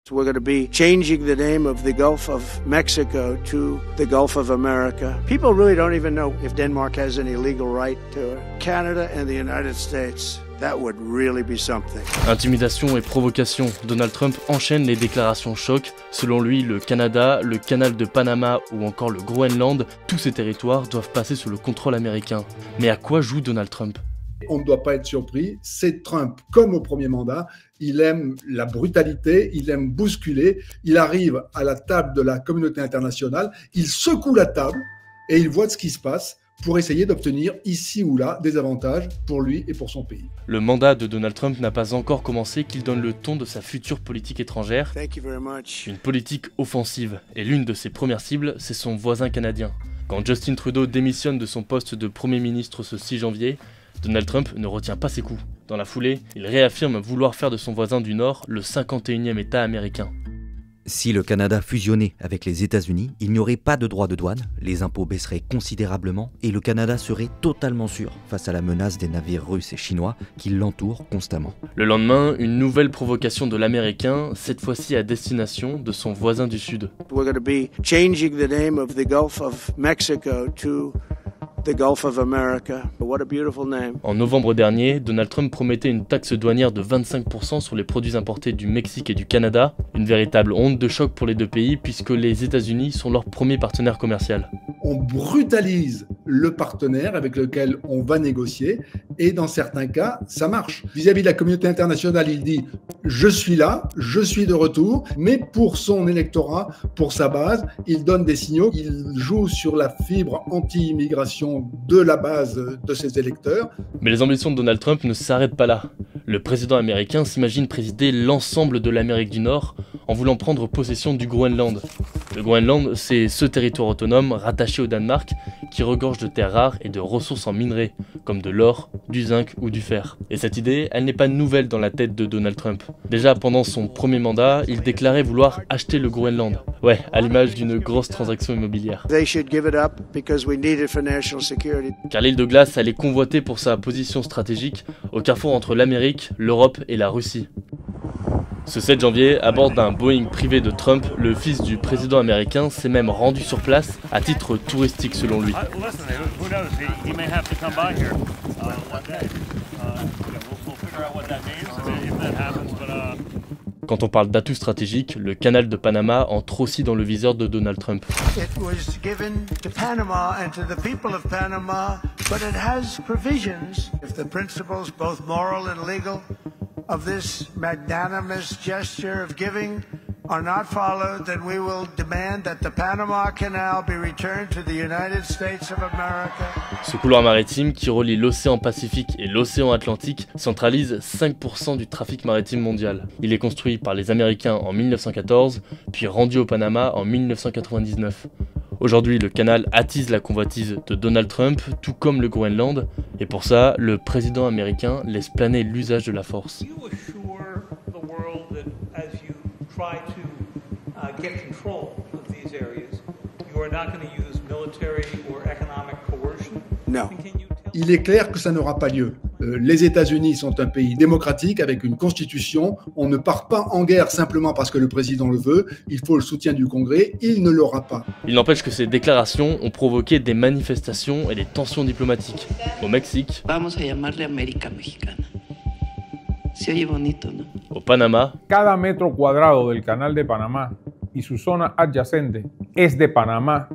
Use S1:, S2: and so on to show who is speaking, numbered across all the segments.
S1: We're going to be changing the name of the Gulf of Mexico to the Gulf of America. People really don't even know if Denmark has any legal right to Canada and the United States. That would really be something.
S2: Intimidation et provocation. Donald Trump enchaîne les déclarations choc. Selon lui, le Canada, le canal de Panama ou encore le Groenland, tous ces territoires doivent passer sous le contrôle américain. Mais à quoi joue Donald Trump ?
S3: On ne doit pas être surpris, c'est Trump comme au premier mandat, il aime la brutalité, il aime bousculer, il arrive à la table de la communauté internationale, il secoue la table et il voit ce qui se passe pour essayer d'obtenir ici ou là des avantages pour lui et pour son pays.
S2: Le mandat de Donald Trump n'a pas encore commencé qu'il donne le ton de sa future politique étrangère, une politique offensive, et l'une de ses premières cibles, c'est son voisin canadien. Quand Justin Trudeau démissionne de son poste de Premier ministre ce 6 janvier, Donald Trump ne retient pas ses coups. Dans la foulée, il réaffirme vouloir faire de son voisin du Nord le 51e État américain.
S4: Si le Canada fusionnait avec les États-Unis, il n'y aurait pas de droits de douane, les impôts baisseraient considérablement et le Canada serait totalement sûr face à la menace des navires russes et chinois qui l'entourent constamment.
S2: Le lendemain, une nouvelle provocation de l'Américain, cette fois-ci à destination de son voisin du Sud.
S1: We're going to be changing the name of the Gulf of Mexico to the Gulf of America. What a beautiful name.
S2: En novembre dernier, Donald Trump promettait une taxe douanière de 25% sur les produits importés du Mexique et du Canada, une véritable onde de choc pour les deux pays puisque les États-Unis sont leur premier partenaire commercial.
S3: On brutalise le partenaire avec lequel on va négocier et dans certains cas, ça marche. Vis-à-vis de la communauté internationale, il dit « je suis là, je suis de retour », mais pour son électorat, pour sa base, il donne des signaux, il joue sur la fibre anti-immigration de la base de ses électeurs.
S2: Mais les ambitions de Donald Trump ne s'arrêtent pas là. Le président américain s'imagine présider l'ensemble de l'Amérique du Nord en voulant prendre possession du Groenland. Le Groenland, c'est ce territoire autonome rattaché au Danemark qui regorge de terres rares et de ressources en minerais, comme de l'or, du zinc ou du fer. Et cette idée, elle n'est pas nouvelle dans la tête de Donald Trump. Déjà pendant son premier mandat, il déclarait vouloir acheter le Groenland. Ouais, à l'image d'une grosse transaction immobilière.
S1: They should give it up because we need it for national security.
S2: Car l'île de glace, elle est convoitée pour sa position stratégique au carrefour entre l'Amérique, l'Europe et la Russie. Ce 7 janvier, à bord d'un Boeing privé de Trump, le fils du président américain s'est même rendu sur place à titre touristique selon lui. Quand on parle d'atout stratégique, le canal de Panama entre aussi dans le viseur de Donald Trump.
S1: It was given to Panama and to the people of Panama, but it has provisions. If the principles, both moral and legal, of this magnanimous gesture of giving are not followed, then we will demand that the Panama Canal be returned to the United States of America.
S2: Ce couloir maritime qui relie l'océan Pacifique et l'océan Atlantique centralise 5% du trafic maritime mondial. Il est construit par les Américains en 1914, puis rendu au Panama en 1999. Aujourd'hui, le canal attise la convoitise de Donald Trump, tout comme le Groenland, et pour ça, le président américain laisse planer l'usage de la force.
S1: No.
S3: Il est clair que ça n'aura pas lieu. Les États-Unis sont un pays démocratique avec une constitution. On ne part pas en guerre simplement parce que le président le veut. Il faut le soutien du Congrès. Il ne l'aura pas.
S2: Il n'empêche que ces déclarations ont provoqué des manifestations et des tensions diplomatiques. Au Mexique,
S5: Vamos a llamarle América Mexicana. Se oye bonito, ¿no?
S2: au Panama,
S6: Cada metro cuadrado del canal de Panamá y su zona adyacente es de Panamá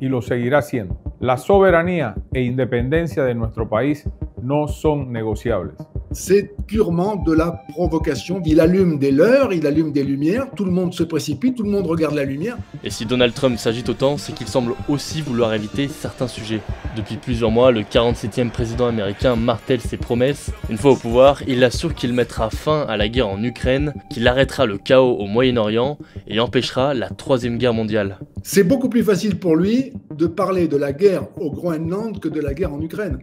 S6: y lo seguirá siendo. La soberanía e independencia de nuestro país no son negociables.
S3: C'est purement de la provocation. Il allume des leurres, il allume des lumières, tout le monde se précipite, tout le monde regarde la lumière.
S2: Et si Donald Trump s'agite autant, c'est qu'il semble aussi vouloir éviter certains sujets. Depuis plusieurs mois, le 47e président américain martèle ses promesses. Une fois au pouvoir, il assure qu'il mettra fin à la guerre en Ukraine, qu'il arrêtera le chaos au Moyen-Orient et empêchera la Troisième Guerre mondiale.
S3: C'est beaucoup plus facile pour lui de parler de la guerre au Groenland que de la guerre en Ukraine.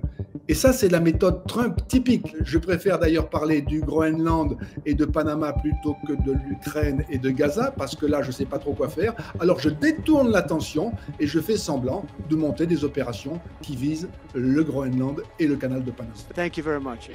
S3: Et ça, c'est la méthode Trump typique. Je préfère d'ailleurs parler du Groenland et de Panama plutôt que de l'Ukraine et de Gaza, parce que là, je ne sais pas trop quoi faire. Alors, je détourne l'attention et je fais semblant de monter des opérations qui visent le Groenland et le canal de Panama.
S1: Thank you very much.